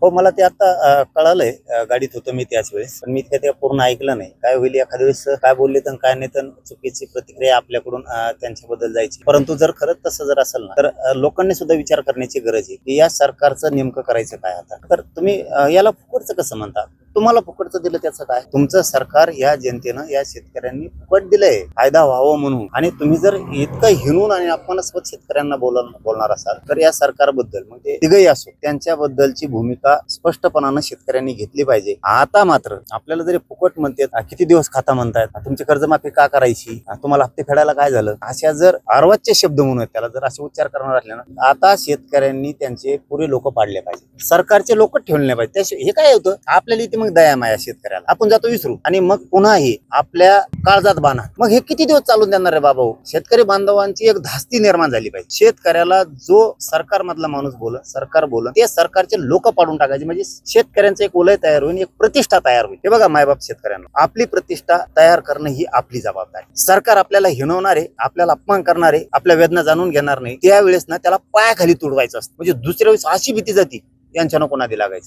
हो, मला ते आता कळालंय. गाडीत होतो मी त्याच वेळेस, पण मी ते पूर्ण ऐकलं नाही. काय होईल एखाद्या वेळेस काय बोलले तर काय नाही, तर चुकीची प्रतिक्रिया आपल्याकडून त्यांच्याबद्दल जायची. परंतु जर खरंच तसं जर असेल ना, तर लोकांनी सुद्धा विचार करण्याची गरज आहे की या सरकारचं नेमकं करायचं काय आता. तर तुम्ही याला फुकटचं कसं म्हणता? तुम्हाला फुकटचं दिलं त्याचं काय? तुमचं सरकार या जनतेनं, या शेतकऱ्यांनी फुकट दिलंय फायदा व्हावं म्हणून, आणि तुम्ही जर इतकं हिणून आणि अपमानास्पद शेतकऱ्यांना बोलणार असाल तर या सरकारबद्दल, म्हणजे तिघही असो, त्यांच्याबद्दलची भूमिका स्पष्टपणानं शेतकऱ्यांनी घेतली पाहिजे. आता मात्र आपल्याला जरी फुकट म्हणतात, किती दिवस खाता म्हणतायत, तुमची कर्जमाफी का करायची, तुम्हाला हप्ते फेडायला काय झालं, अशा जर अर्वाच्य शब्द म्हणून त्याला जर असे उच्चार करणार असले ना, आता शेतकऱ्यांनी त्यांचे पुरे लोक पाडले पाहिजे, सरकारचे लोक ठेवले नाही पाहिजे. हे काय होतं, आपल्याला इथे मग दया माया शेतकऱ्याला आपण जातो विसरू, आणि मग पुन्हा हे आपल्या काळजात बांधा. मग हे किती दिवस चालून देणार आहे बाबा? शेतकरी बांधवांची एक धास्ती निर्माण झाली पाहिजे. शेतकऱ्याला जो सरकार मधला माणूस बोल, सरकार बोल, ते सरकारचे लोक पाडून टाकायचे, म्हणजे शेतकऱ्यांचं एक ओलय तयार होईल, एक प्रतिष्ठा तयार होईल. हे बघा मायबाप शेतकऱ्यांना, आपली प्रतिष्ठा तयार करणं ही आपली जबाबदारी. सरकार आपल्याला हिणवणार आहे, आपल्याला अपमान करणार आहे, आपल्या वेदना जाणून घेणार नाही, त्यावेळेस ना त्याला पायाखाली तुडवायचं असतं. म्हणजे दुसऱ्या वेळेस अशी भीती जाती, यांच्या नको नादी लागायचं.